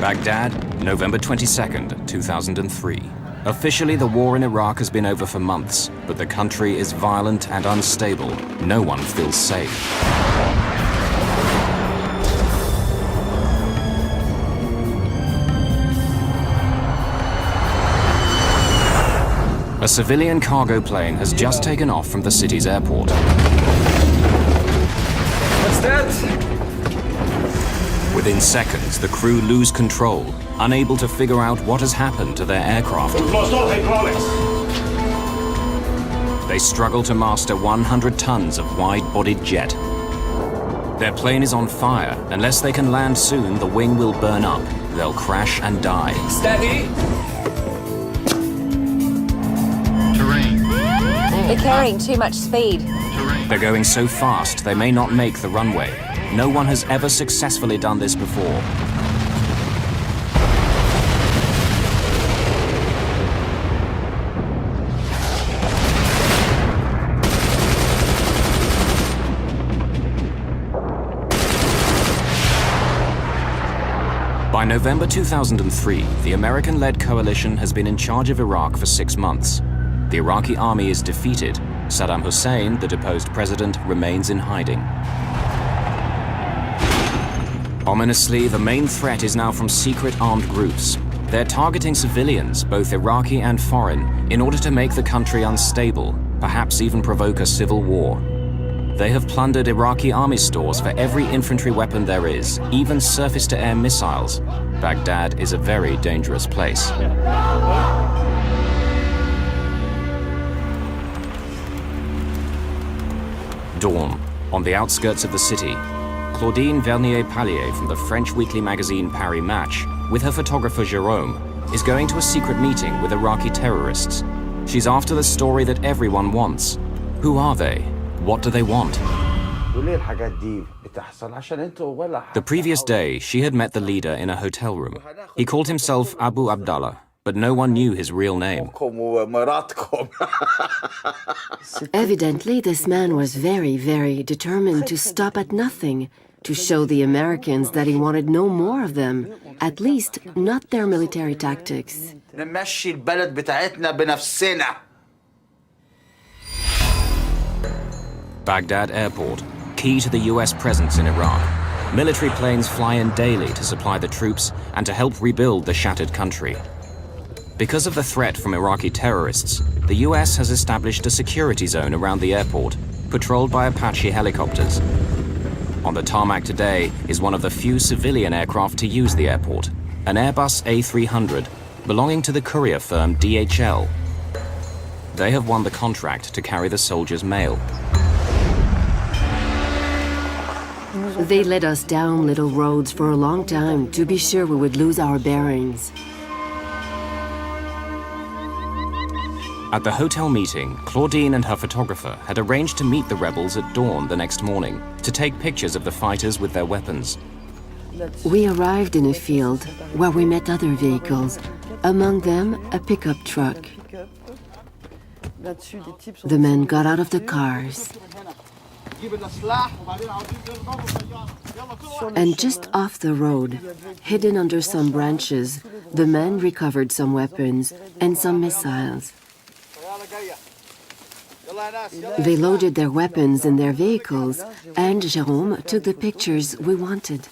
Baghdad, November 22nd, 2003. Officially, the war in Iraq has been over for months, but the country is violent and unstable. No one feels safe. A civilian cargo plane has just taken off from the city's airport. What's that? Within seconds, the crew lose control, unable to figure out what has happened to their aircraft. We've lost all hydraulics. They struggle to master 100 tons of wide-bodied jet. Their plane is on fire. Unless they can land soon, the wing will burn up. They'll crash and die. Steady. They're carrying too much speed. They're going so fast, they may not make the runway. No one has ever successfully done this before. By November 2003, the American-led coalition has been in charge of Iraq for 6 months. The Iraqi army is defeated. Saddam Hussein, the deposed president, remains in hiding. Ominously, the main threat is now from secret armed groups. They're targeting civilians, both Iraqi and foreign, in order to make the country unstable, perhaps even provoke a civil war. They have plundered Iraqi army stores for every infantry weapon there is, even surface-to-air missiles. Baghdad is a very dangerous place. Dawn, on the outskirts of the city. Claudine Vernier-Pallier from the French weekly magazine Paris Match, with her photographer Jérôme, is going to a secret meeting with Iraqi terrorists. She's after the story that everyone wants. Who are they? What do they want? The previous day, she had met the leader in a hotel room. He called himself Abu Abdallah, but no one knew his real name. Evidently, this man was very, very determined to stop at nothing, to show the Americans that he wanted no more of them, at least not their military tactics. Baghdad Airport, key to the US presence in Iraq. Military planes fly in daily to supply the troops and to help rebuild the shattered country. Because of the threat from Iraqi terrorists, the US has established a security zone around the airport, patrolled by Apache helicopters. On the tarmac today is one of the few civilian aircraft to use the airport, an Airbus A300, belonging to the courier firm DHL. They have won the contract to carry the soldiers' mail. They led us down little roads for a long time to be sure we would lose our bearings. At the hotel meeting, Claudine and her photographer had arranged to meet the rebels at dawn the next morning to take pictures of the fighters with their weapons. We arrived in a field where we met other vehicles, among them a pickup truck. The men got out of the cars. And just off the road, hidden under some branches, the men recovered some weapons and some missiles. They loaded their weapons in their vehicles, and Jérôme took the pictures we wanted.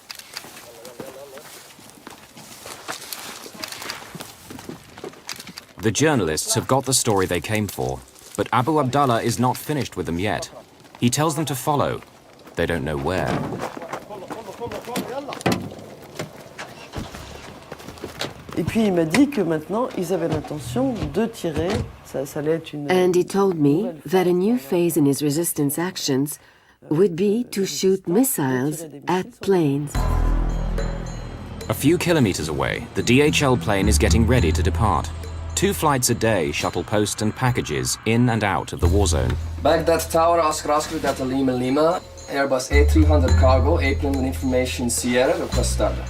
The journalists have got the story they came for, but Abu Abdallah is not finished with them yet. He tells them to follow. They don't know where. Et puis il m'a dit que maintenant ils avaient l'intention de tirer. Ça allait être une... And he told me that a new phase in his resistance actions would be to shoot missiles at planes. A few kilometers away, the DHL plane is getting ready to depart. 2 flights a day shuttle post and packages in and out of the war zone. Baghdad Tower, Oscar Delta Lima Lima, Airbus A300 cargo, April Information Sierra, request starter.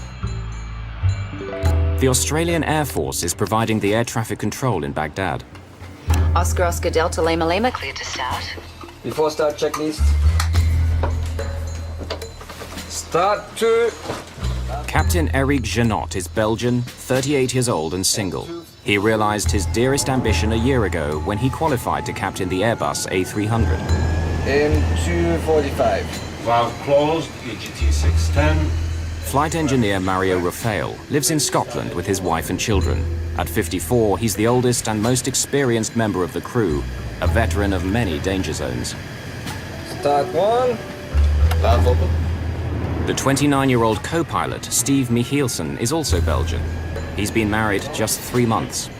The Australian Air Force is providing the air traffic control in Baghdad. Oscar Delta Lima Lima, clear to start. Before start checklist. Start 2. Captain Eric Genot is Belgian, 38 years old and single. He realized his dearest ambition a year ago when he qualified to captain the Airbus A300. In 245. Valve closed, EGT 610. Flight engineer Mario Rafael lives in Scotland with his wife and children. At 54, he's the oldest and most experienced member of the crew, a veteran of many danger zones. Start one. Valve open. The 29-year-old co-pilot, Steve Michielsen, is also Belgian. He's been married just 3 months.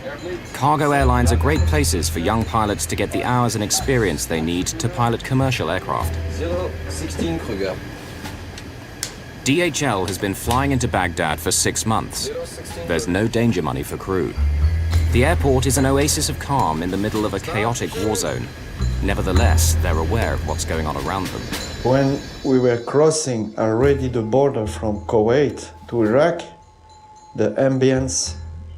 Cargo airlines are great places for young pilots to get the hours and experience they need to pilot commercial aircraft. 016 Kruger. DHL has been flying into Baghdad for 6 months. There's no danger money for crew. The airport is an oasis of calm in the middle of a chaotic war zone. Nevertheless, they're aware of what's going on around them. When we were crossing already the border from Kuwait to Iraq, the ambience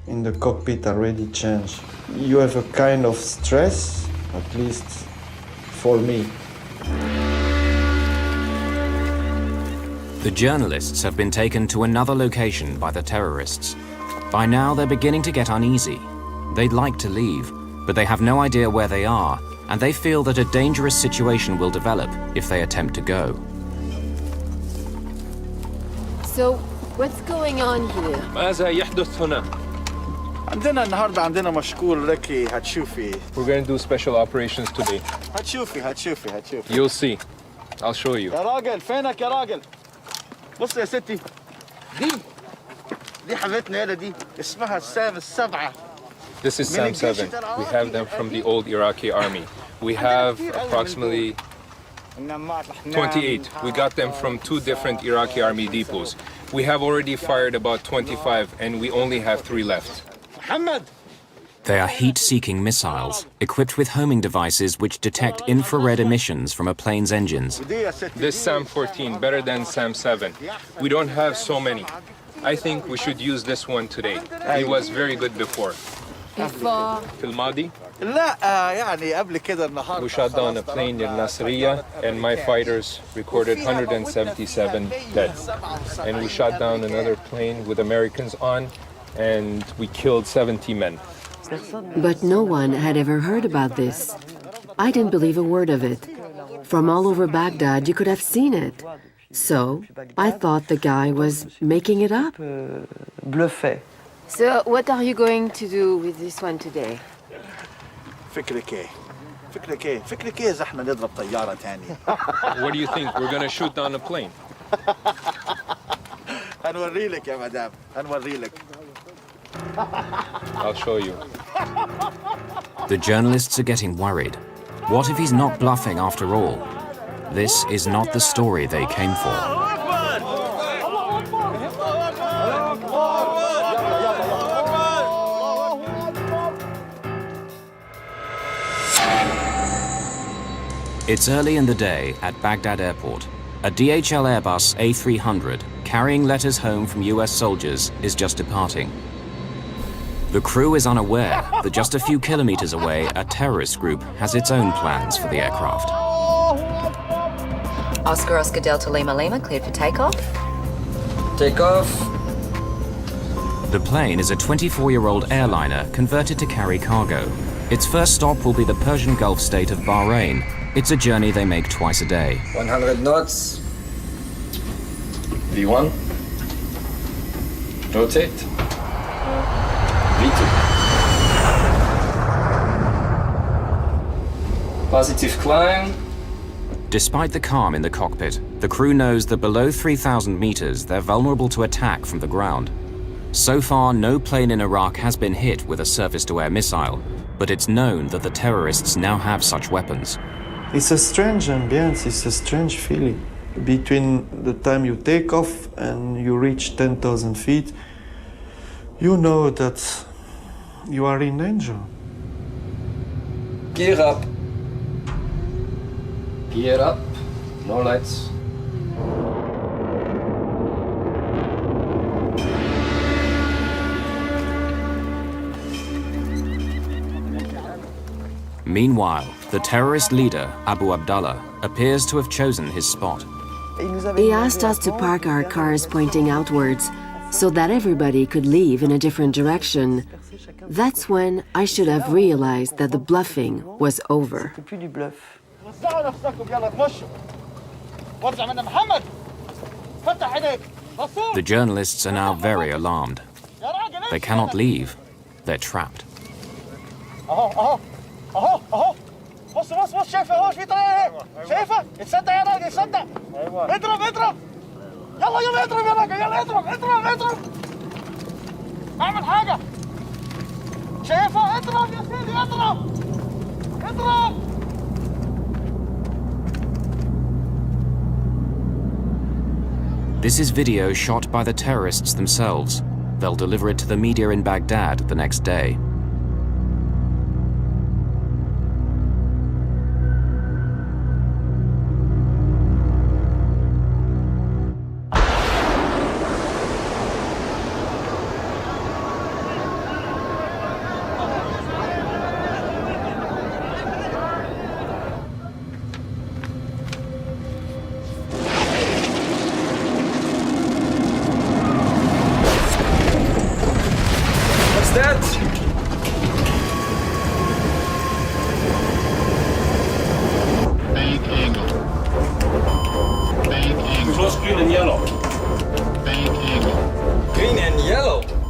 in the cockpit already changed. You have a kind of stress, at least for me. The journalists have been taken to another location by the terrorists. By now, they're beginning to get uneasy. They'd like to leave, but they have no idea where they are, and they feel that a dangerous situation will develop if they attempt to go. So, what's going on here? ماذا يحدث هنا؟ عندنا النهارده عندنا مشكور لكي هتشوفي. We're going to do special operations today. هتشوفي. You'll see. I'll show you. يا راجل فينك يا راجل؟ بص يا ستي. دي حبيبتنا هنا دي اسمها السام السبعة. This is SAM 7. We have them from the old Iraqi army. We have approximately 28. We got them from 2 different Iraqi army depots. We have already fired about 25 and we only have 3 left. They are heat-seeking missiles, equipped with homing devices which detect infrared emissions from a plane's engines. This SAM 14 better than SAM 7. We don't have so many. I think we should use this one today. It was very good before. Before? في الماضي, لا يعني قبل كده النهارده. we shot down a plane near Nasiriyah and my fighters recorded 177 dead. And we shot down another plane with Americans on and we killed 70 men. But no one had ever heard about this. I didn't believe a word of it. From all over Baghdad, you could have seen it. So, I thought the guy was making it up. Bluffé. So, what are you going to do with this one today? فكرك ايه إذا احنا نضرب طيارة تاني. What do you think? We're gonna shoot down a plane. هنوري لك يا مدام هنوري لك. I'll show you. The journalists are getting worried. What if he's not bluffing after all? This is not the story they came for. It's early in the day at Baghdad Airport. A DHL Airbus A300 carrying letters home from US soldiers is just departing. The crew is unaware that just a few kilometers away, a terrorist group has its own plans for the aircraft. Oscar Delta Lima Lima, cleared for takeoff. Take off. The plane is a 24-year-old airliner converted to carry cargo. Its first stop will be the Persian Gulf state of Bahrain. It's a journey they make twice a day. 100 knots. V1. Rotate. V2. Positive climb. Despite the calm in the cockpit, the crew knows that below 3,000 meters, they're vulnerable to attack from the ground. So far, no plane in Iraq has been hit with a surface-to-air missile, but it's known that the terrorists now have such weapons. It's a strange ambience, it's a strange feeling. Between the time you take off and you reach 10,000 feet, you know that you are in danger. Gear up. Gear up. No lights. Meanwhile, the terrorist leader, Abu Abdallah, appears to have chosen his spot. He asked us to park our cars pointing outwards so that everybody could leave in a different direction. That's when I should have realized that the bluffing was over. The journalists are now very alarmed. They cannot leave. They're trapped. بص بص بص شايفه اهو في طريقه اهي شايفه اتصدق يا راجل اتصدق اضرب اضرب يلا يلا اضرب يا راجل يلا اضرب اضرب اضرب اعمل حاجه شايفه اضرب يا سيدي اضرب اضرب This is video shot by the terrorists themselves. They'll deliver it to the media in Baghdad the next day.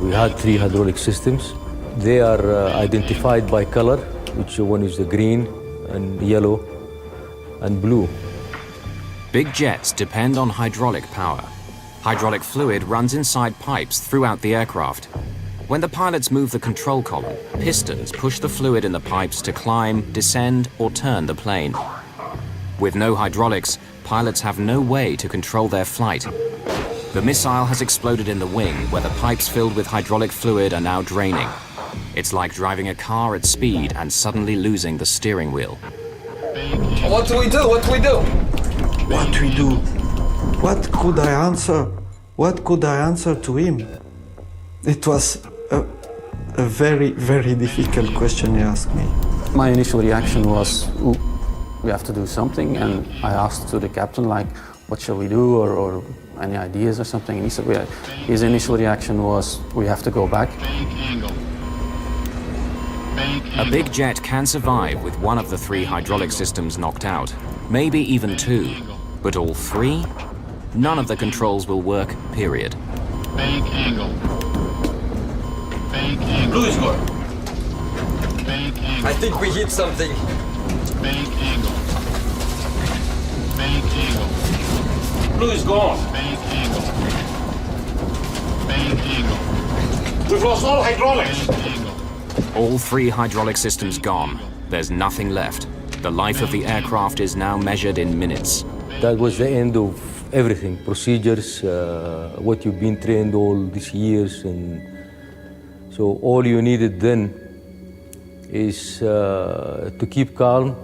We had 3 hydraulic systems. They are identified by color, which one is the green and yellow and blue. Big jets depend on hydraulic power. Hydraulic fluid runs inside pipes throughout the aircraft. When the pilots move the control column, pistons push the fluid in the pipes to climb, descend, or turn the plane. With no hydraulics, pilots have no way to control their flight. The missile has exploded in the wing, where the pipes filled with hydraulic fluid are now draining. It's like driving a car at speed and suddenly losing the steering wheel. What do we do? What do we do? What we do? What could I answer? What could I answer to him? It was a very, very difficult question he asked me. My initial reaction was, ooh, we have to do something, and I asked to the captain, like, what shall we do, or any ideas or something, and he said, his initial reaction was, we have to go back. A big jet can survive with one of the 3 hydraulic systems knocked out, maybe even 2. But all 3? None of the controls will work, period. Bank angle. Bank angle. Blue is good. Bank angle. I think we hit something. Bank angle. Bank angle. Blue is gone. Bank angle. Bank angle. We've lost all hydraulics. All 3 hydraulic systems gone. There's nothing left. The life of the aircraft is now measured in minutes. That was the end of everything, procedures, what you've been trained all these years. And so all you needed then is to keep calm,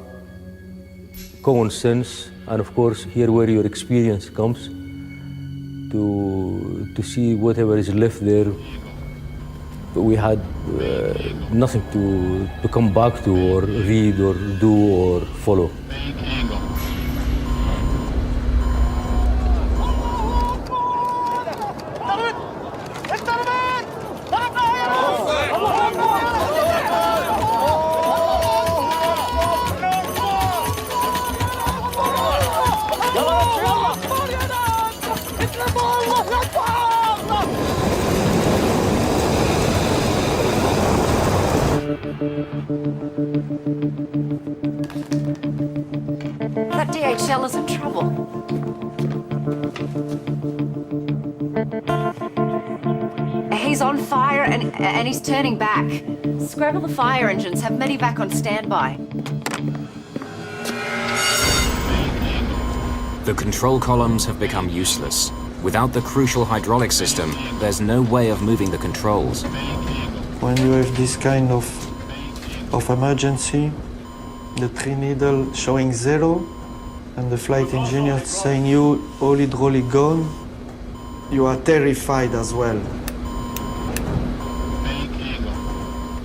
common sense, and of course here where your experience comes, to see whatever is left there. We had nothing to come back to, or read, or do, or follow. That DHL is in trouble. He's on fire and he's turning back. Scramble the fire engines, have medevac on standby. The control columns have become useless. Without the crucial hydraulic system, there's no way of moving the controls. When you have this kind of emergency, the 3 needle showing 0, and the flight engineer saying you all hydraulic gone, you are terrified as well.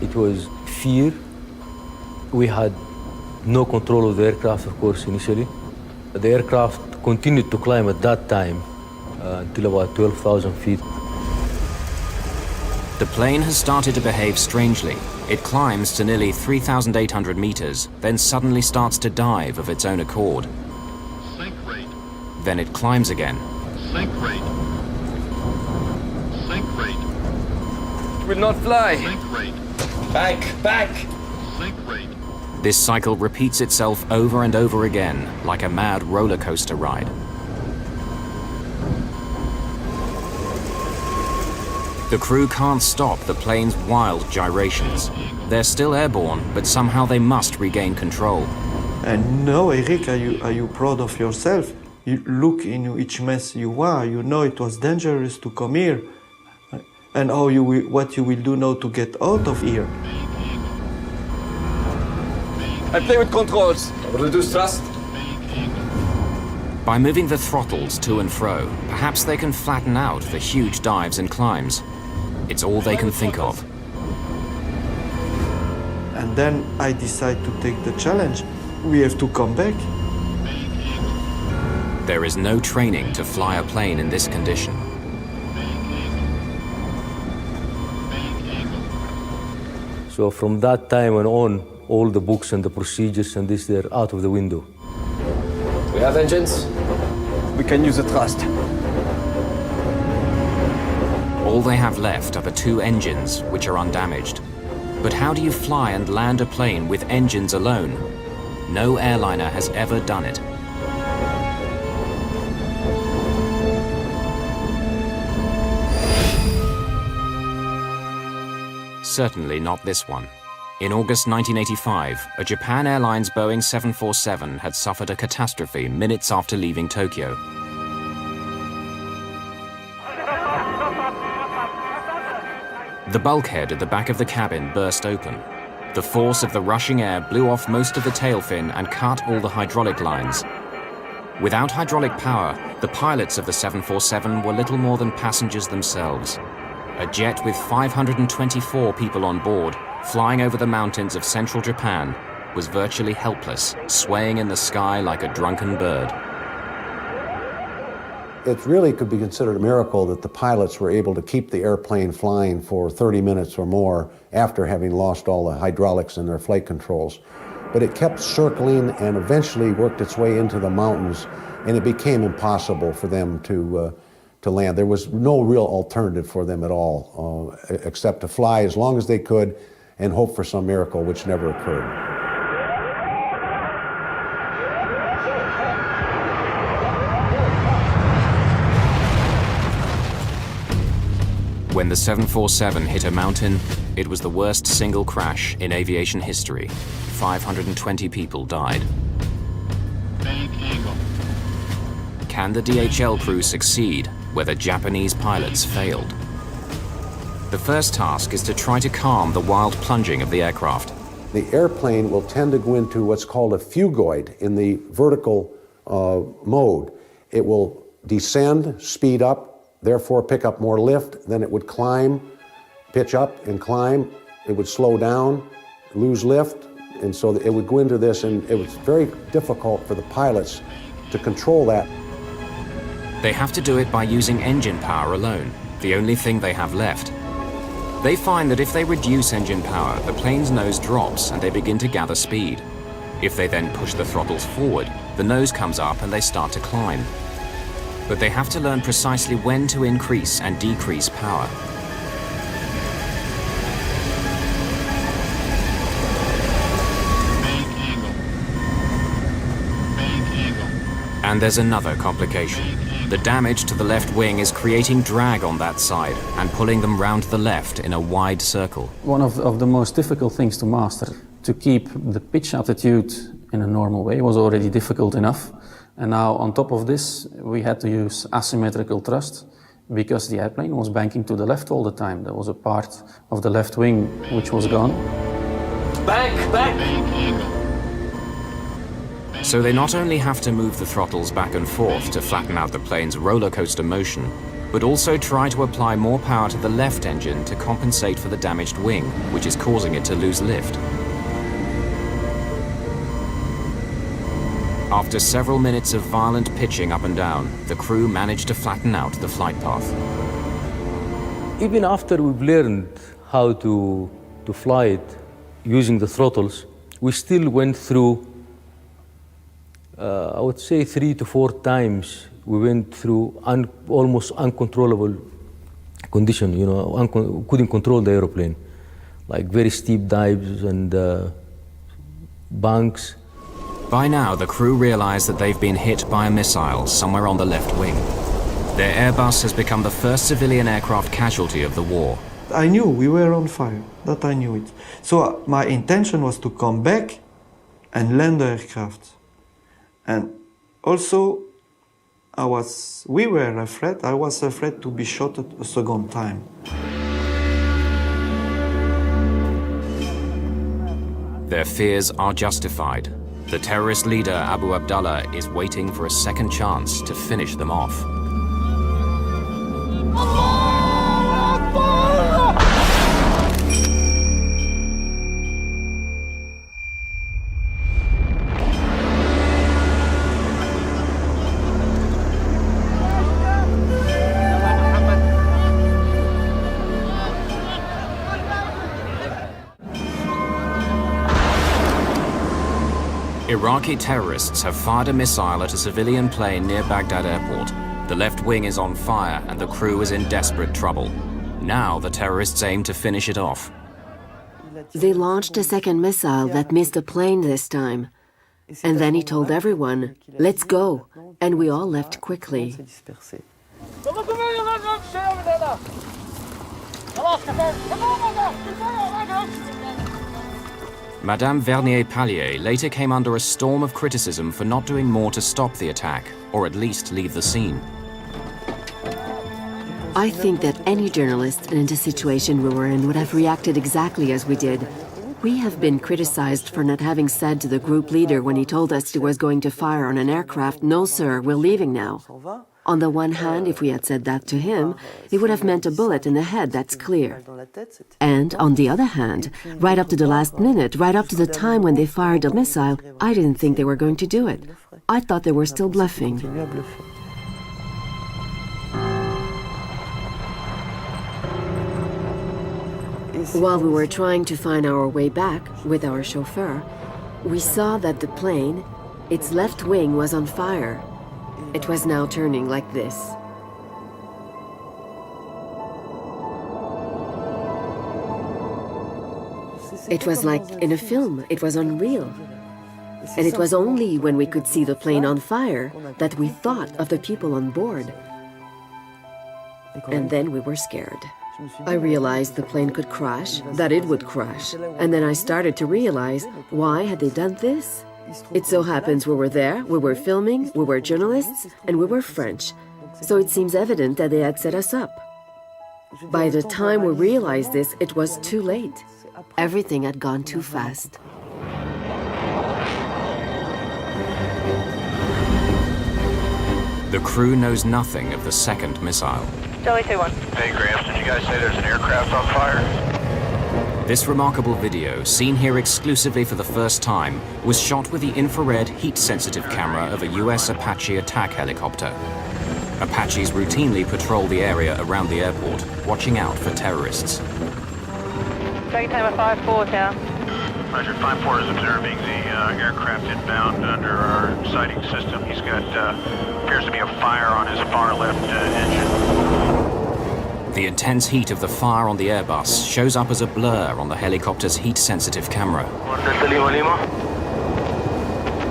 It was fear. We had no control of the aircraft, of course, initially. The aircraft continued to climb at that time until about 12,000 feet. The plane has started to behave strangely. It climbs to nearly 3,800 meters, then suddenly starts to dive of its own accord. Sink rate. Then it climbs again. Sink rate. Sink rate. It will not fly. Sink rate. Back. Sink rate. This cycle repeats itself over and over again, like a mad roller coaster ride. The crew can't stop the plane's wild gyrations. They're still airborne, but somehow they must regain control. And now, Eric, are you proud of yourself? You look in which mess you are. You know it was dangerous to come here. And what you will do now to get out of here. I play with controls. Reduce thrust. By moving the throttles to and fro, perhaps they can flatten out the huge dives and climbs. It's all they can think of. And then I decide to take the challenge. We have to come back. There is no training to fly a plane in this condition. So from that time on, all the books and the procedures and this, they're out of the window. We have engines. We can use the thrust. All they have left are the two engines, which are undamaged. But how do you fly and land a plane with engines alone? No airliner has ever done it. Certainly not this one. In August 1985, a Japan Airlines Boeing 747 had suffered a catastrophe minutes after leaving Tokyo. The bulkhead at the back of the cabin burst open. The force of the rushing air blew off most of the tail fin and cut all the hydraulic lines. Without hydraulic power, the pilots of the 747 were little more than passengers themselves. A jet with 524 people on board, flying over the mountains of central Japan, was virtually helpless, swaying in the sky like a drunken bird. It really could be considered a miracle that the pilots were able to keep the airplane flying for 30 minutes or more after having lost all the hydraulics in their flight controls. But it kept circling and eventually worked its way into the mountains, and it became impossible for them to land. There was no real alternative for them at all, except to fly as long as they could and hope for some miracle, which never occurred. When the 747 hit a mountain, it was the worst single crash in aviation history. 520 people died. Can the DHL crew succeed where the Japanese pilots failed? The first task is to try to calm the wild plunging of the aircraft. The airplane will tend to go into what's called a phugoid in the vertical mode. It will descend, speed up, therefore pick up more lift, then it would climb, pitch up and climb, it would slow down, lose lift, and so it would go into this, and it was very difficult for the pilots to control that. They have to do it by using engine power alone, the only thing they have left. They find that if they reduce engine power, the plane's nose drops and they begin to gather speed. If they then push the throttles forward, the nose comes up and they start to climb. But they have to learn precisely when to increase and decrease power. And there's another complication. The damage to the left wing is creating drag on that side and pulling them round the left in a wide circle. One of the most difficult things to master, to keep the pitch attitude in a normal way, was already difficult enough. And now on top of this, we had to use asymmetrical thrust because the airplane was banking to the left all the time. There was a part of the left wing which was gone. Back! So they not only have to move the throttles back and forth to flatten out the plane's roller coaster motion, but also try to apply more power to the left engine to compensate for the damaged wing, which is causing it to lose lift. After several minutes of violent pitching up and down, the crew managed to flatten out the flight path. Even after we've learned how to fly it using the throttles, we still went through, I would say 3 to 4 times, we went through almost uncontrollable condition, you know, couldn't control the airplane. Like very steep dives and banks. By now, the crew realize that they've been hit by a missile somewhere on the left wing. Their Airbus has become the first civilian aircraft casualty of the war. I knew we were on fire, that I knew it. So my intention was to come back and land the aircraft. And also, I was afraid to be shot a second time. Their fears are justified. The terrorist leader, Abu Abdullah, is waiting for a second chance to finish them off. Iraqi terrorists have fired a missile at a civilian plane near Baghdad airport. The left wing is on fire and the crew is in desperate trouble. Now the terrorists aim to finish it off. They launched a second missile that missed the plane this time. And then he told everyone, "Let's go." And we all left quickly. Madame Vernier-Pallier later came under a storm of criticism for not doing more to stop the attack, or at least leave the scene. I think that any journalist in the situation we were in would have reacted exactly as we did. We have been criticized for not having said to the group leader when he told us he was going to fire on an aircraft, "No, sir, we're leaving now." On the one hand, if we had said that to him, it would have meant a bullet in the head, that's clear. And on the other hand, right up to the last minute, right up to the time when they fired the missile, I didn't think they were going to do it. I thought they were still bluffing. While we were trying to find our way back with our chauffeur, we saw that the plane, its left wing was on fire. It was now turning like this. It was like in a film, it was unreal. And it was only when we could see the plane on fire that we thought of the people on board. And then we were scared. I realized the plane could crash, that it would crash. And then I started to realize, why had they done this? It so happens we were there, we were filming, we were journalists, and we were French. So it seems evident that they had set us up. By the time we realized this, it was too late. Everything had gone too fast. The crew knows nothing of the second missile. Charlie 2-1. Hey, Gramps, did you guys say there's an aircraft on fire? This remarkable video, seen here exclusively for the first time, was shot with the infrared heat-sensitive camera of a US Apache attack helicopter. Apaches routinely patrol the area around the airport, watching out for terrorists. Dragon Timer 5-4, Tower. Roger, 5-4 is observing the aircraft inbound under our sighting system. He's got, appears to be a fire on his far left engine. The intense heat of the fire on the Airbus shows up as a blur on the helicopter's heat-sensitive camera.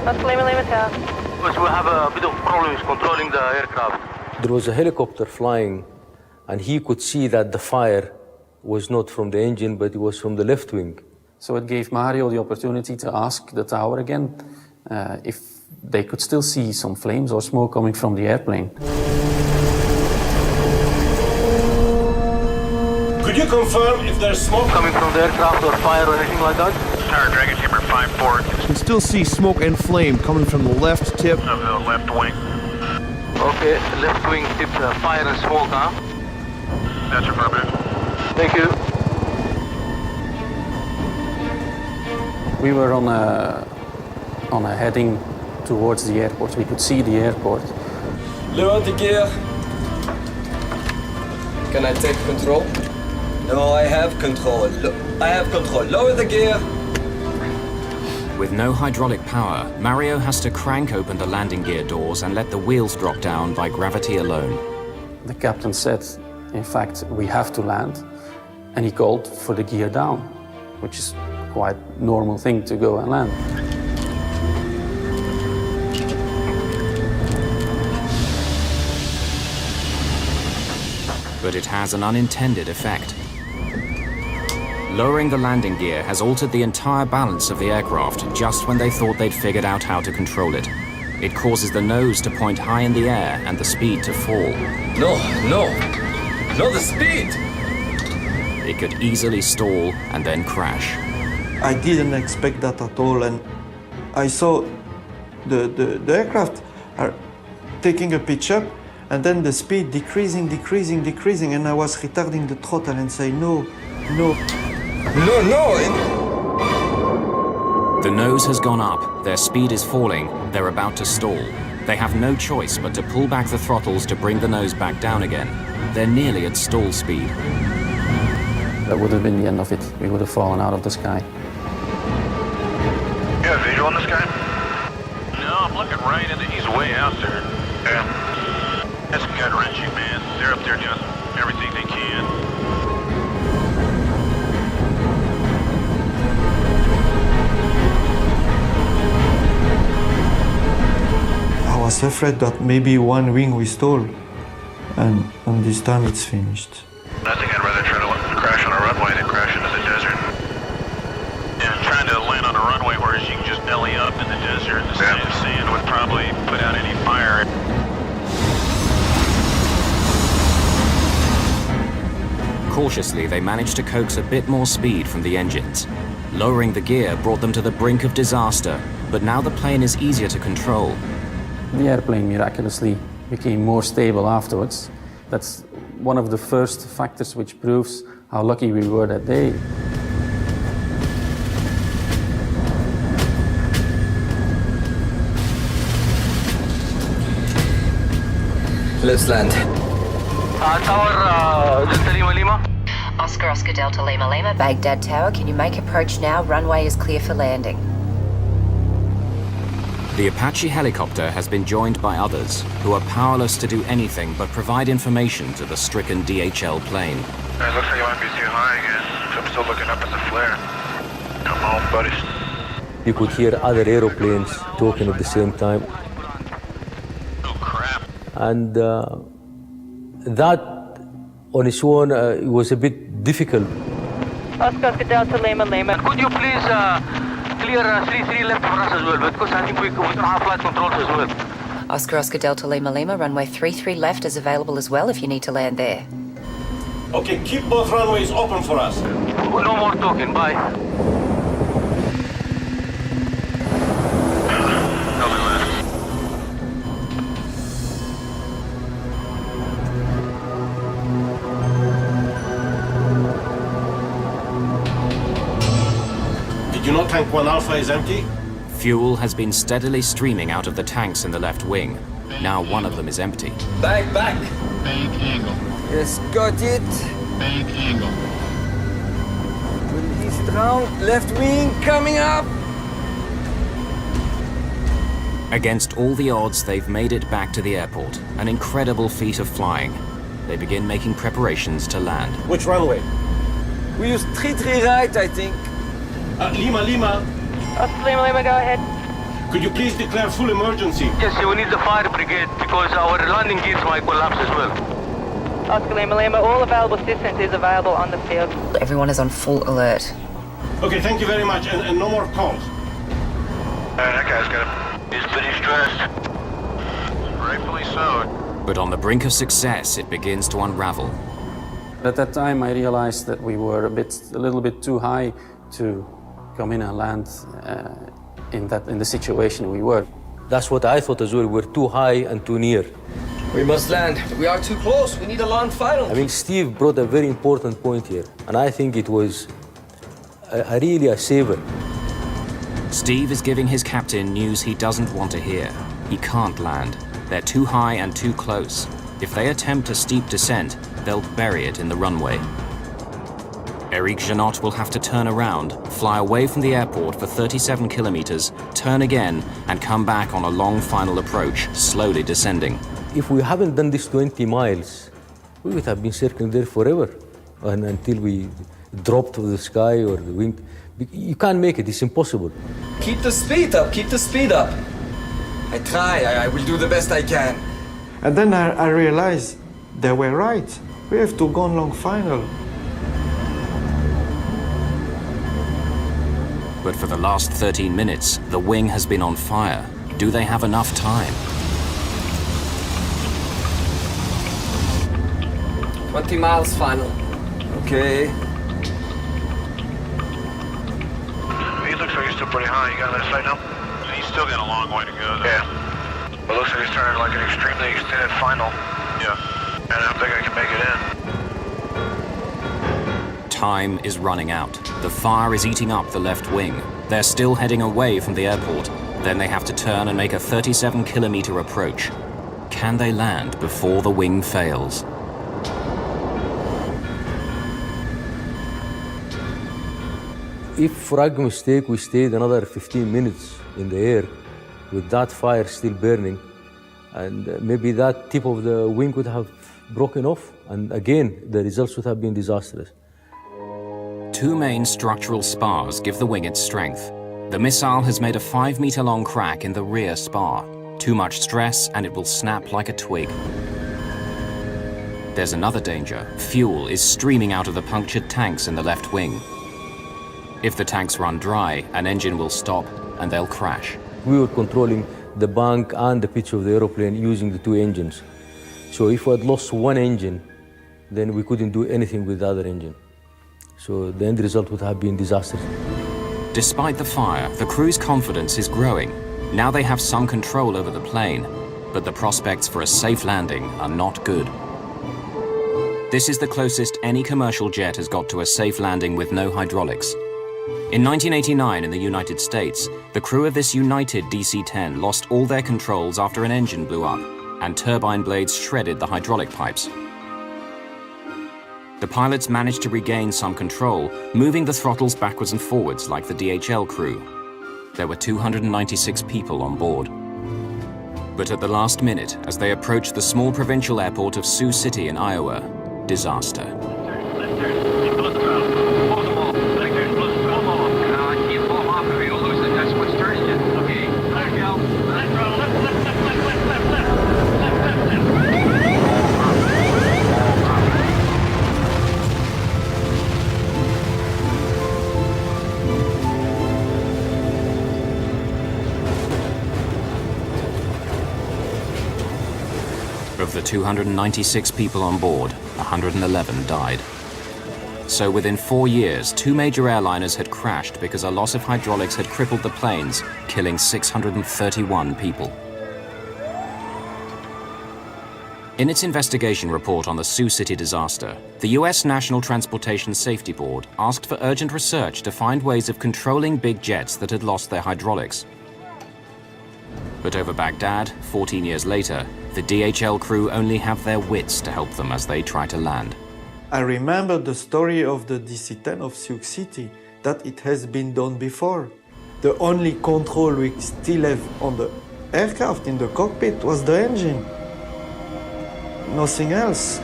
That's Lima Lima, Tower. We have a bit of problems controlling the aircraft. There was a helicopter flying, and he could see that the fire was not from the engine, but it was from the left wing. So it gave Mario the opportunity to ask the tower again if they could still see some flames or smoke coming from the airplane. Could you confirm if there's smoke coming from the aircraft or fire or anything like that? Tower, Dragon Timber 5-4. You can still see smoke and flame coming from the left tip of the left wing. Okay, left wing tip, fire and smoke, huh? That's affirmative. Thank you. We were on a heading towards the airport. We could see the airport. Lower the gear. Can I take control? No, I have control. I have control. Lower the gear. With no hydraulic power, Mario has to crank open the landing gear doors and let the wheels drop down by gravity alone. The captain said, in fact, we have to land, and he called for the gear down, which is quite a normal thing to go and land. But it has an unintended effect. Lowering the landing gear has altered the entire balance of the aircraft just when they thought they'd figured out how to control it. It causes the nose to point high in the air and the speed to fall. No, the speed! It could easily stall and then crash. I didn't expect that at all, and I saw the aircraft are taking a pitch up, and then the speed decreasing, and I was retarding the throttle and say no. The nose has gone up, their speed is falling, they're about to stall. They have no choice but to pull back the throttles to bring the nose back down again. They're nearly at stall speed. That would have been the end of it. We would have fallen out of the sky. You have visual on this guy? No, I'm looking right into, he's way out there. Yeah. That's gut-wrenching, man. They're up there doing everything they can. I was afraid that maybe one wing we stole, and this time it's finished. I think I'd rather try to crash on a runway than crash into the desert. And trying to land on a runway where you can just belly up in the desert, the sand would probably put out any fire. Cautiously, they managed to coax a bit more speed from the engines. Lowering the gear brought them to the brink of disaster, but now the plane is easier to control. The airplane miraculously became more stable afterwards. That's one of the first factors which proves how lucky we were that day. Let's land. Tower, Delta Lima Lima. Oscar Delta Lima Lima, Baghdad Tower, can you make approach now? Runway is clear for landing. The Apache helicopter has been joined by others who are powerless to do anything but provide information to the stricken DHL plane. It looks like you might be too high, I guess. I'm still looking up at the flare. Come on, buddy. You could hear other aeroplanes talking at the same time. Oh, crap. And that on its own was a bit difficult. Oscar Delta Lima Lima. Could you please clear 3-3 left for us as well, because I think we don't have flight controls as well. Oscar Delta Lima Lima, runway 33 left is available as well if you need to land there. Okay, keep both runways open for us. No more talking, bye. Did you know Tank 1 Alpha is empty? Fuel has been steadily streaming out of the tanks in the left wing. Now one of them is empty. Back. Bank angle. Yes, got it. Bank angle. Pretty strong. Left wing coming up. Against all the odds, they've made it back to the airport. An incredible feat of flying. They begin making preparations to land. Which runway? We use 3-3 right, I think. Lima Lima. Oscar Lima Lima, go ahead. Could you please declare full emergency? Yes, we need the fire brigade because our landing gears might collapse as well. Oscar Lima Lima, all available assistance is available on the field. Everyone is on full alert. Okay, thank you very much, and no more calls. That guy's got him. He's pretty stressed. Rightfully so. But on the brink of success, it begins to unravel. At that time, I realized that we were a little bit too high to come in and land in the situation we were. That's what I thought as well. We're too high and too near. We must land. We are too close. We need a long final. I mean, Steve brought a very important point here, and I think it was really a saver. Steve is giving his captain news he doesn't want to hear. He can't land. They're too high and too close. If they attempt a steep descent, they'll bury it in the runway. Eric Janot will have to turn around, fly away from the airport for 37 kilometers, turn again, and come back on a long final approach, slowly descending. If we haven't done this 20 miles, we would have been circling there forever, and until we dropped to the sky or the wing. You can't make it, it's impossible. Keep the speed up, keep the speed up. I try, I will do the best I can. And then I realized they were right. We have to go on long final. But for the last 13 minutes, the wing has been on fire. Do they have enough time? 20 miles final. Okay. He looks like he's still pretty high. You got that sight now? He's still got a long way to go, though. Yeah. But it looks like he's turning like an extremely extended final. Yeah. And I don't think I can make it in. Time is running out. The fire is eating up the left wing. They're still heading away from the airport. Then they have to turn and make a 37-kilometer approach. Can they land before the wing fails? If, for argument's sake, we stayed another 15 minutes in the air with that fire still burning, and maybe that tip of the wing would have broken off, and again, the results would have been disastrous. Two main structural spars give the wing its strength. The missile has made a 5-meter-long crack in the rear spar. Too much stress and it will snap like a twig. There's another danger. Fuel is streaming out of the punctured tanks in the left wing. If the tanks run dry, an engine will stop and they'll crash. We were controlling the bank and the pitch of the aeroplane using the two engines. So if we had lost one engine, then we couldn't do anything with the other engine. So the end result would have been disastrous. Despite the fire, the crew's confidence is growing. Now they have some control over the plane, but the prospects for a safe landing are not good. This is the closest any commercial jet has got to a safe landing with no hydraulics. In 1989 in the United States, the crew of this United DC-10 lost all their controls after an engine blew up, and turbine blades shredded the hydraulic pipes. The pilots managed to regain some control, moving the throttles backwards and forwards like the DHL crew. There were 296 people on board. But at the last minute, as they approached the small provincial airport of Sioux City in Iowa, disaster. Of the 296 people on board, 111 died. So within 4 years, 2 major airliners had crashed because a loss of hydraulics had crippled the planes, killing 631 people. In its investigation report on the Sioux City disaster, the US National Transportation Safety Board asked for urgent research to find ways of controlling big jets that had lost their hydraulics. But over Baghdad, 14 years later, the DHL crew only have their wits to help them as they try to land. I remember the story of the DC-10 of Sioux City, that it has been done before. The only control we still have on the aircraft in the cockpit was the engine. Nothing else.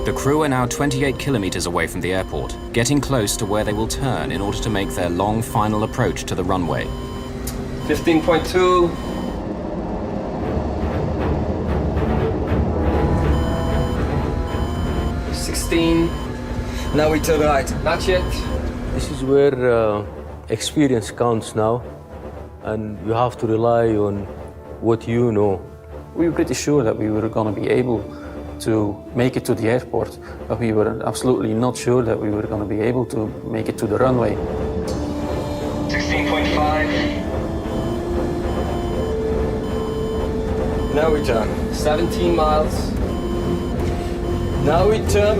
The crew are now 28 kilometers away from the airport, getting close to where they will turn in order to make their long final approach to the runway. 15.2. Now we turn right. Not yet. This is where experience counts now, and you have to rely on what you know. We were pretty sure that we were going to be able to make it to the airport, but we were absolutely not sure that we were going to be able to make it to the runway. 16.5. Now we turn. 17 miles. Now we turn.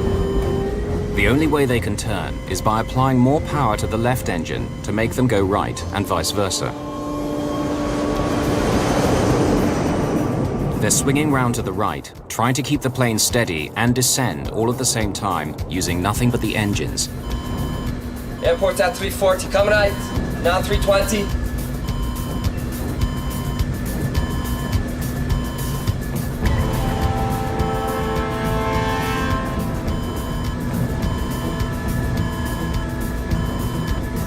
The only way they can turn is by applying more power to the left engine to make them go right and vice versa. They're swinging round to the right, trying to keep the plane steady and descend all at the same time, using nothing but the engines. Airport at 340, come right. Now 320.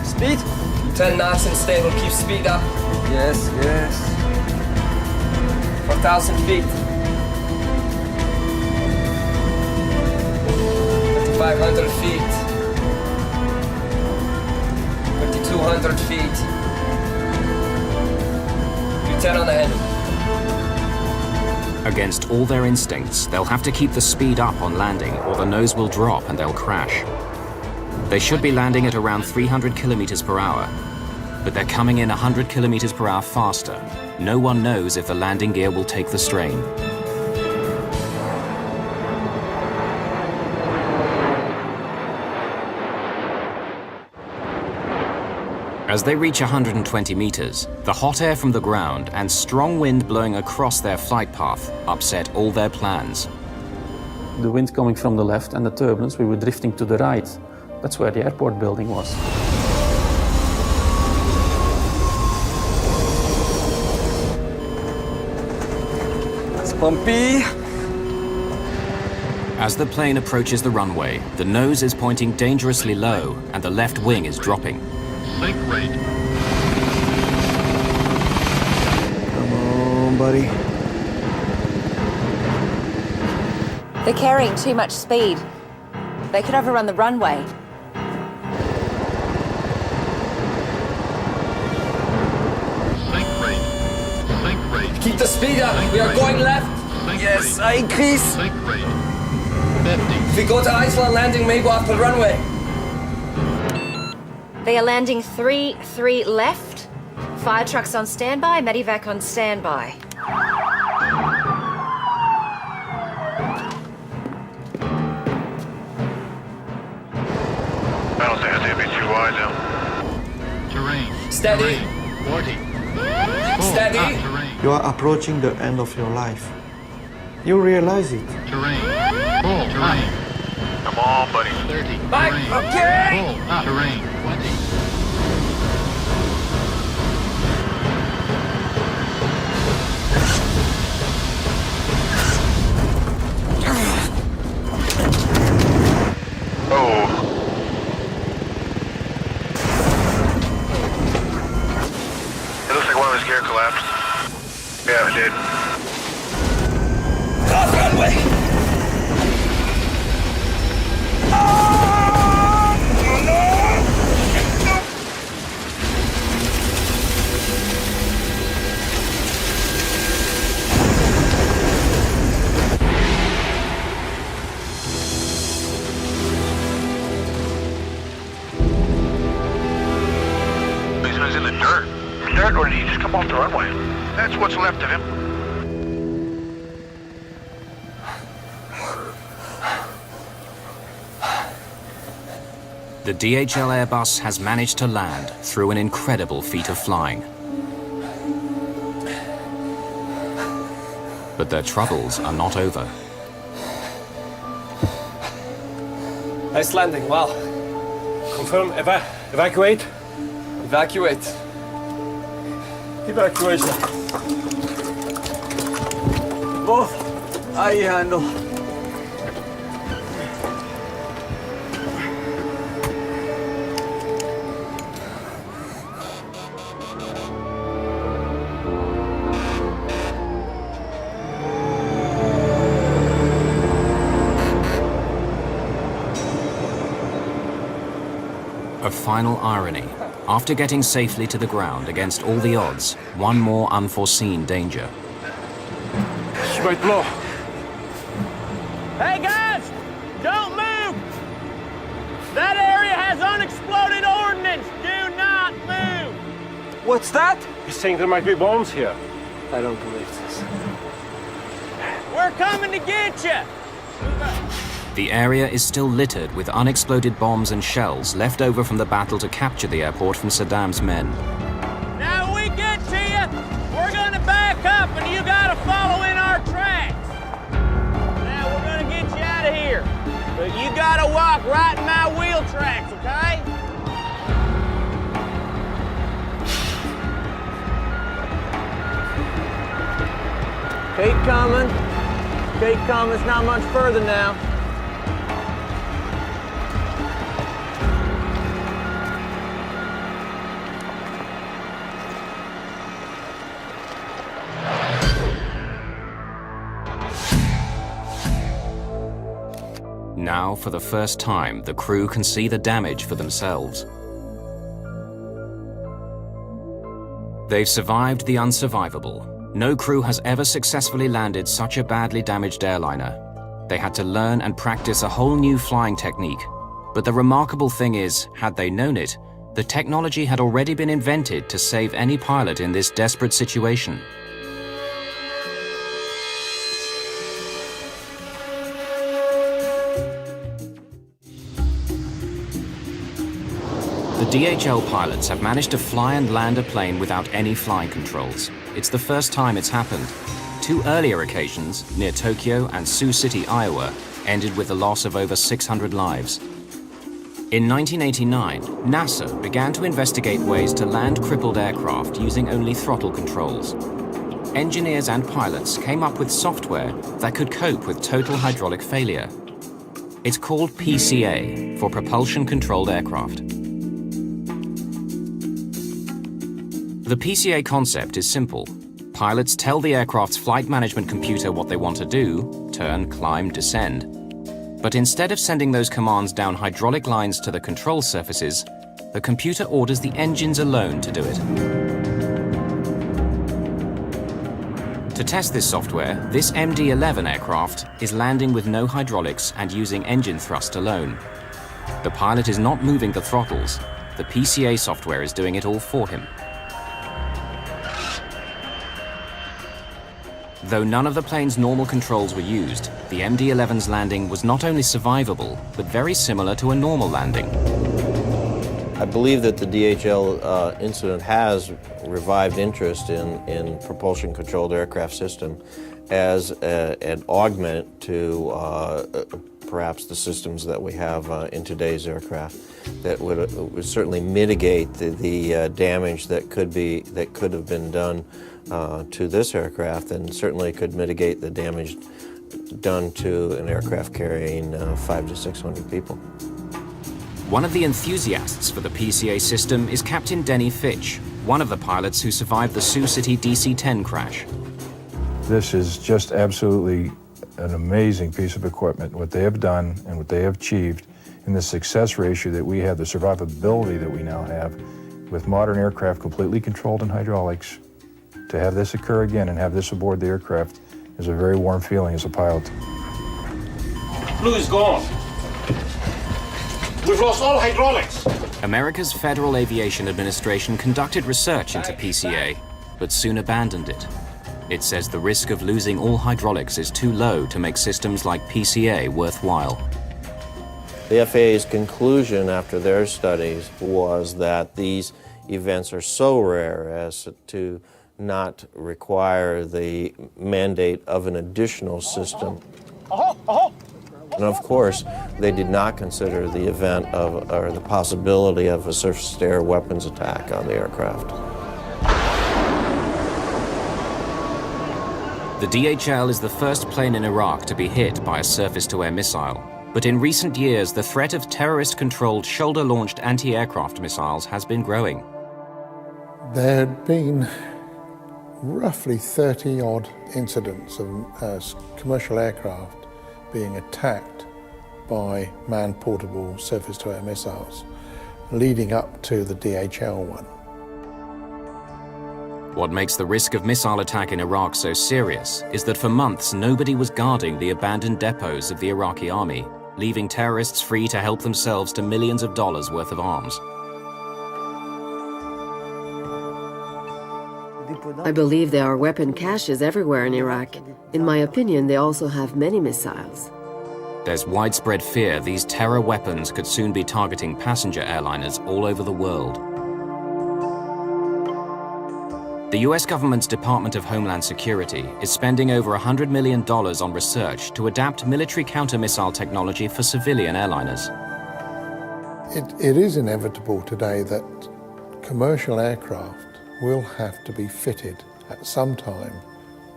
Speed? 10 knots and stable, keep speed up. Yes, yes. 4,000 feet. 2,500 feet. 2,200 feet. Do 10 on the head. Against all their instincts, they'll have to keep the speed up on landing or the nose will drop and they'll crash. They should be landing at around 300 kilometers per hour, but they're coming in 100 kilometers per hour faster. No one knows if the landing gear will take the strain. As they reach 120 meters, the hot air from the ground and strong wind blowing across their flight path upset all their plans. The wind coming from the left and the turbulence, we were drifting to the right. That's where the airport building was. It's bumpy. As the plane approaches the runway, the nose is pointing dangerously low and the left wing is dropping. Link rate. Come on, buddy. They're carrying too much speed. They could overrun the runway. Link rate. Link rate. Keep the speed up. We are going left. Yes, I increase. Link rate. 50. If we go to Iceland landing, may go off the runway. They are landing 3-3 left. Fire trucks on standby, medevac on standby. I don't think it's gonna be too wide now. Terrain. Steady. Terrain. 40. Steady. Terrain. You are approaching the end of your life. You realize it. Terrain. Full. Terrain. Come on, buddy. 30. Back. Terrain. Okay. Full. Terrain. 20. Oh. It looks like one of his gear collapsed. Yeah, it did. Off runway. He's in the dirt. Dirt, or did he just come off the runway? That's what's left of him. The DHL Airbus has managed to land through an incredible feat of flying. But their troubles are not over. Nice landing, wow. Confirm evacuate. Evacuate. Evacuation. Both. I handle. A final irony. After getting safely to the ground against all the odds, one more unforeseen danger. Straight blow. Hey guys! Don't move! That area has unexploded ordnance! Do not move! What's that? He's saying there might be bombs here. I don't believe this. We're coming to get you! The area is still littered with unexploded bombs and shells left over from the battle to capture the airport from Saddam's men. Now we get to you, we're gonna back up and you gotta follow in our tracks. Now we're gonna get you out of here, but you gotta walk right in my wheel tracks, okay? Keep coming. Keep coming, it's not much further now. Now, for the first time, the crew can see the damage for themselves. They've survived the unsurvivable. No crew has ever successfully landed such a badly damaged airliner. They had to learn and practice a whole new flying technique. But the remarkable thing is, had they known it, the technology had already been invented to save any pilot in this desperate situation. The DHL pilots have managed to fly and land a plane without any flying controls. It's the first time it's happened. 2 earlier occasions, near Tokyo and Sioux City, Iowa, ended with the loss of over 600 lives. In 1989, NASA began to investigate ways to land crippled aircraft using only throttle controls. Engineers and pilots came up with software that could cope with total hydraulic failure. It's called PCA, for Propulsion Controlled Aircraft. The PCA concept is simple. Pilots tell the aircraft's flight management computer what they want to do, turn, climb, descend. But instead of sending those commands down hydraulic lines to the control surfaces, the computer orders the engines alone to do it. To test this software, this MD-11 aircraft is landing with no hydraulics and using engine thrust alone. The pilot is not moving the throttles. The PCA software is doing it all for him. Though none of the plane's normal controls were used, the MD-11's landing was not only survivable, but very similar to a normal landing. I believe that the DHL incident has revived interest in propulsion-controlled aircraft system as an augment to perhaps the systems that we have in today's aircraft that would certainly mitigate the damage that could have been done to this aircraft, and certainly could mitigate the damage done to an aircraft carrying 500 to 600 people. One of the enthusiasts for the PCA system is Captain Denny Fitch, one of the pilots who survived the Sioux City DC-10 crash. This is just absolutely an amazing piece of equipment, what they have done and what they have achieved, and the success ratio that we have, the survivability that we now have with modern aircraft completely controlled in hydraulics. To have this occur again and have this aboard the aircraft is a very warm feeling as a pilot. Blue is gone. We've lost all hydraulics. America's Federal Aviation Administration conducted research into PCA, but soon abandoned it. It says the risk of losing all hydraulics is too low to make systems like PCA worthwhile. The FAA's conclusion after their studies was that these events are so rare as to not require the mandate of an additional system. And of course, they did not consider the event of, or the possibility of a surface-to-air weapons attack on the aircraft. The DHL is the first plane in Iraq to be hit by a surface-to-air missile. But in recent years, the threat of terrorist-controlled shoulder-launched anti-aircraft missiles has been growing. There had been roughly 30-odd incidents of commercial aircraft being attacked by man-portable surface-to-air missiles, leading up to the DHL one. What makes the risk of missile attack in Iraq so serious is that for months nobody was guarding the abandoned depots of the Iraqi army, leaving terrorists free to help themselves to millions of dollars worth of arms. I believe there are weapon caches everywhere in Iraq. In my opinion, they also have many missiles. There's widespread fear these terror weapons could soon be targeting passenger airliners all over the world. The US government's Department of Homeland Security is spending over $100 million on research to adapt military counter-missile technology for civilian airliners. It is inevitable today that commercial aircraft will have to be fitted at some time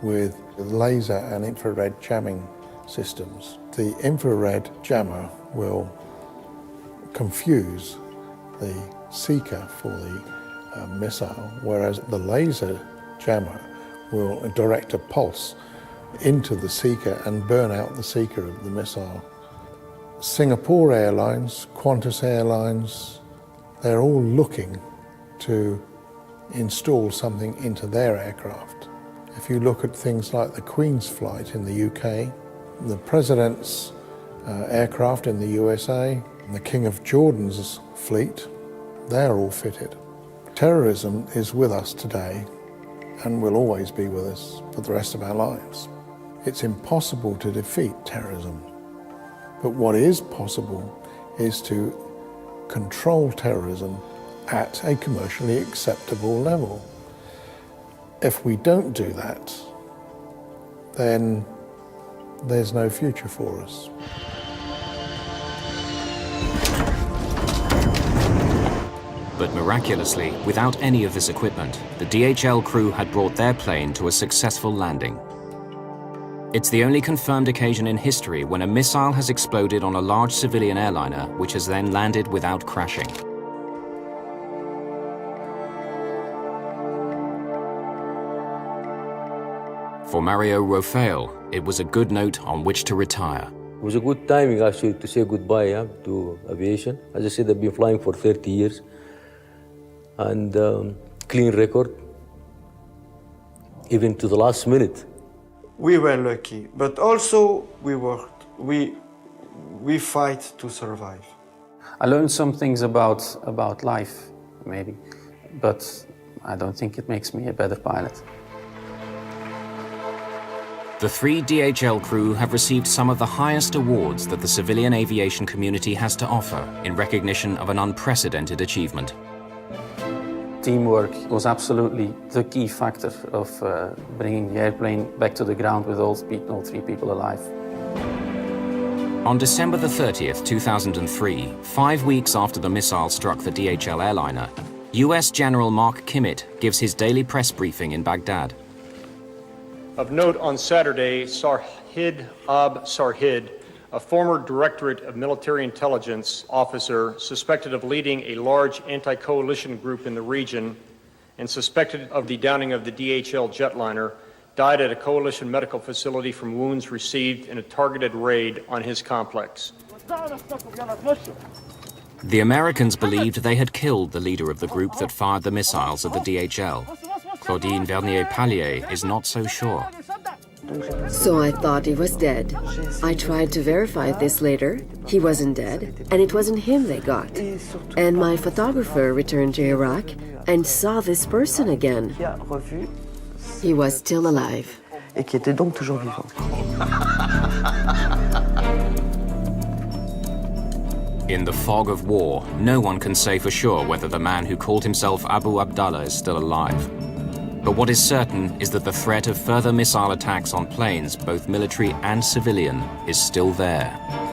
with laser and infrared jamming systems. The infrared jammer will confuse the seeker for the missile, whereas the laser jammer will direct a pulse into the seeker and burn out the seeker of the missile. Singapore Airlines, Qantas Airlines, they're all looking to install something into their aircraft. If you look at things like the Queen's flight in the UK, the President's aircraft in the USA, and the King of Jordan's fleet, they're all fitted. Terrorism is with us today and will always be with us for the rest of our lives. It's impossible to defeat terrorism, but what is possible is to control terrorism at a commercially acceptable level. If we don't do that, then there's no future for us. But miraculously, without any of this equipment, the DHL crew had brought their plane to a successful landing. It's the only confirmed occasion in history when a missile has exploded on a large civilian airliner, which has then landed without crashing. For Mario Rafael, it was a good note on which to retire. It was a good timing actually to say goodbye to aviation. As I said, I've been flying for 30 years and clean record, even to the last minute. We were lucky, but also we worked. We fight to survive. I learned some things about life, maybe, but I don't think it makes me a better pilot. The 3 DHL crew have received some of the highest awards that the civilian aviation community has to offer in recognition of an unprecedented achievement. Teamwork was absolutely the key factor of bringing the airplane back to the ground with all 3 people alive. On December the 30th, 2003, 5 weeks after the missile struck the DHL airliner, US General Mark Kimmett gives his daily press briefing in Baghdad. Of note, on Saturday, Sarhid Sarhid, a former Directorate of Military Intelligence officer suspected of leading a large anti-coalition group in the region and suspected of the downing of the DHL jetliner, died at a coalition medical facility from wounds received in a targeted raid on his complex. The Americans believed they had killed the leader of the group that fired the missiles at the DHL. Claudine Vernier-Pallier is not so sure. So I thought he was dead. I tried to verify this later. He wasn't dead, and it wasn't him they got. And my photographer returned to Iraq and saw this person again. He was still alive. Et qui était donc toujours vivant. In the fog of war, no one can say for sure whether the man who called himself Abu Abdallah is still alive. But what is certain is that the threat of further missile attacks on planes, both military and civilian, is still there.